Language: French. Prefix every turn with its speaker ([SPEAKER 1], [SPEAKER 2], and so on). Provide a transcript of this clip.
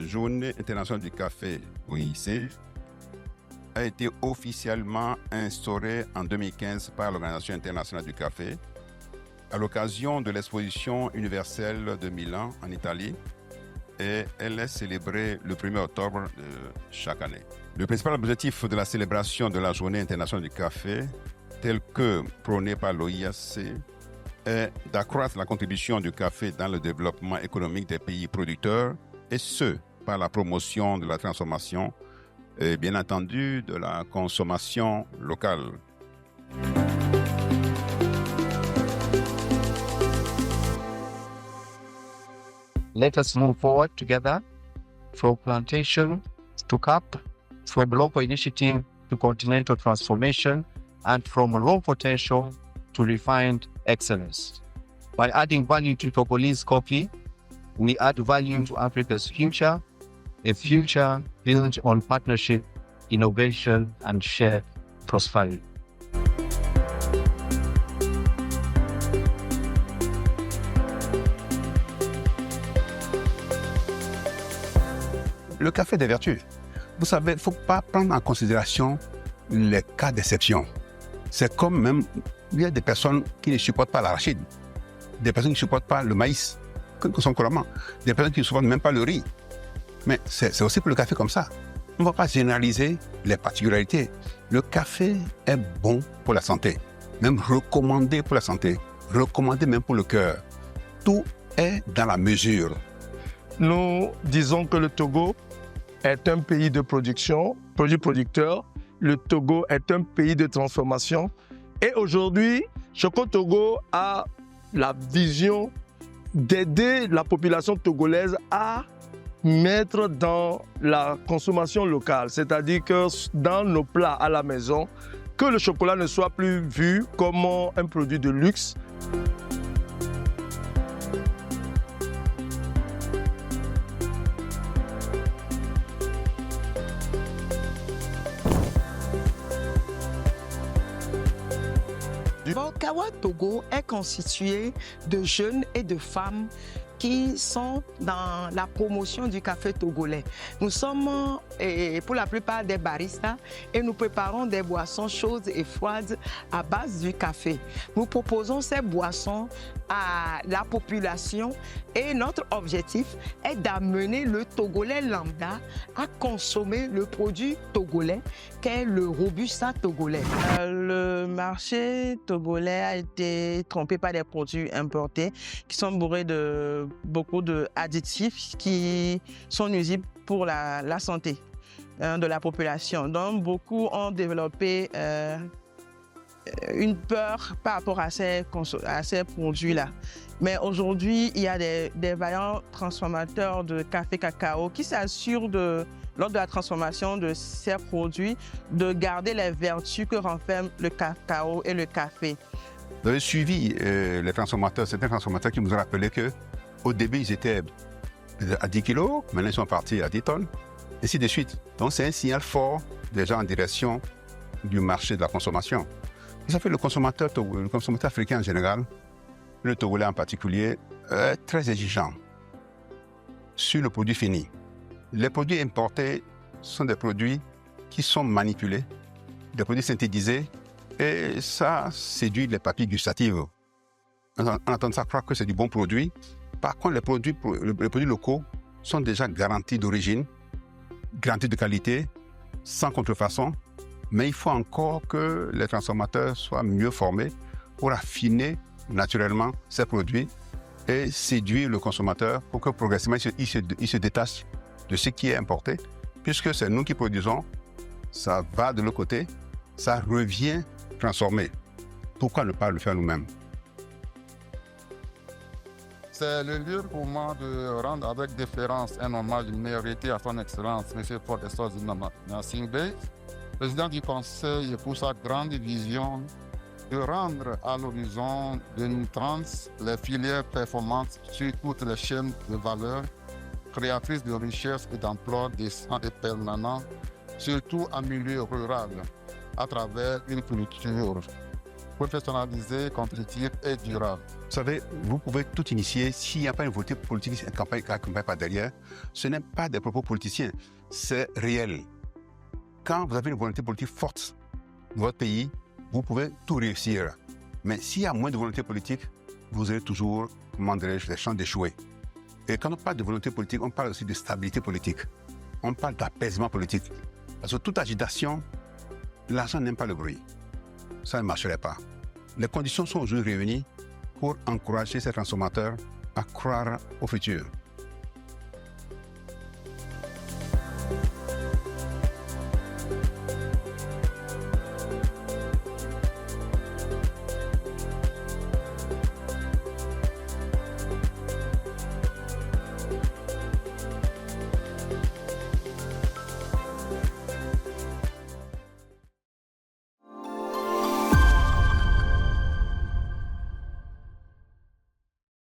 [SPEAKER 1] Journée internationale du café, OIC, a été officiellement instaurée en 2015 par l'Organisation internationale du café à l'occasion de l'exposition universelle de Milan en Italie, et elle est célébrée le 1er octobre de chaque année. Le principal objectif de la célébration de la Journée internationale du café, tel que prôné par l'OIC, est d'accroître la contribution du café dans le développement économique des pays producteurs, et ce, par la promotion de la transformation et bien entendu de la consommation locale.
[SPEAKER 2] Let us move forward together from plantation to cup, from local initiative to continental transformation, and from raw potential to refined excellence. By adding value to Togolese coffee, we add value to Africa's future, a future built on partnership, innovation, and shared prosperity.
[SPEAKER 1] Le café des vertus. Vous savez, il ne faut pas prendre en considération les cas d'exception. C'est comme même, il y a des personnes qui ne supportent pas l'arachide, des personnes qui ne supportent pas le maïs, que sont couramment, des personnes qui ne supportent même pas le riz. Mais c'est aussi pour le café comme ça. On ne va pas généraliser les particularités. Le café est bon pour la santé, même recommandé pour la santé, recommandé même pour le cœur. Tout est dans la mesure.
[SPEAKER 3] Nous disons que le Togo est un pays de production, produit producteur. Le Togo est un pays de transformation. Et aujourd'hui, Choco Togo a la vision d'aider la population togolaise à mettre dans la consommation locale. C'est-à-dire que dans nos plats à la maison, que le chocolat ne soit plus vu comme un produit de luxe.
[SPEAKER 4] Kawa Togo est constitué de jeunes et de femmes qui sont dans la promotion du café togolais. Nous sommes pour la plupart des baristas et nous préparons des boissons chaudes et froides à base du café. Nous proposons ces boissons à la population et notre objectif est d'amener le Togolais lambda à consommer le produit togolais qu'est le Robusta togolais. Le marché togolais a été trompé par des produits importés qui sont bourrés de beaucoup d'additifs qui sont nuisibles pour la santé de la population. Donc, beaucoup ont développé une peur par rapport à ces produits-là. Mais aujourd'hui, il y a des vaillants transformateurs de café cacao qui s'assurent lors de la transformation de ces produits, de garder les vertus que renferment le cacao et le café.
[SPEAKER 1] Vous avez suivi les transformateurs, certains transformateurs qui nous ont rappelé qu'au début, ils étaient à 10 kilos, maintenant ils sont partis à 10 tonnes, ainsi de suite. Donc c'est un signal fort déjà en direction du marché de la consommation. Ça fait le consommateur africain en général, le Togolais en particulier, est très exigeant sur le produit fini. Les produits importés sont des produits qui sont manipulés, des produits synthétisés, et ça séduit les papilles gustatives. On entend ça croire que c'est du bon produit. Par contre, les produits locaux sont déjà garantis d'origine, garantis de qualité, sans contrefaçon. Mais il faut encore que les transformateurs soient mieux formés pour affiner naturellement ces produits et séduire le consommateur pour que progressivement il se détache de ce qui est importé, puisque c'est nous qui produisons, ça va de l'autre côté, ça revient transformé. Pourquoi ne pas le faire nous-mêmes?
[SPEAKER 5] C'est le lieu pour moi de rendre avec déférence un hommage mérité à son Excellence, M. Paul Essouzina Singbe, président du Conseil, et pour sa grande vision de rendre à l'horizon 2030 les filières performantes sur toutes les chaînes de valeur, créatrices de richesses et d'emplois décents et permanents, surtout en milieu rural, à travers une culture professionnalisée, compétitive et durable.
[SPEAKER 1] Vous savez, vous pouvez tout initier. S'il n'y a pas une volonté politique, une campagne qui n'accompagne pas derrière, ce n'est pas des propos politiciens, c'est réel. Quand vous avez une volonté politique forte dans votre pays, vous pouvez tout réussir. Mais s'il y a moins de volonté politique, vous aurez toujours, comment dirais-je, des chances d'échouer. Et quand on parle de volonté politique, on parle aussi de stabilité politique. On parle d'apaisement politique. Parce que toute agitation, l'argent n'aime pas le bruit. Ça ne marcherait pas. Les conditions sont aujourd'hui réunies pour encourager ces transformateurs à croire au futur.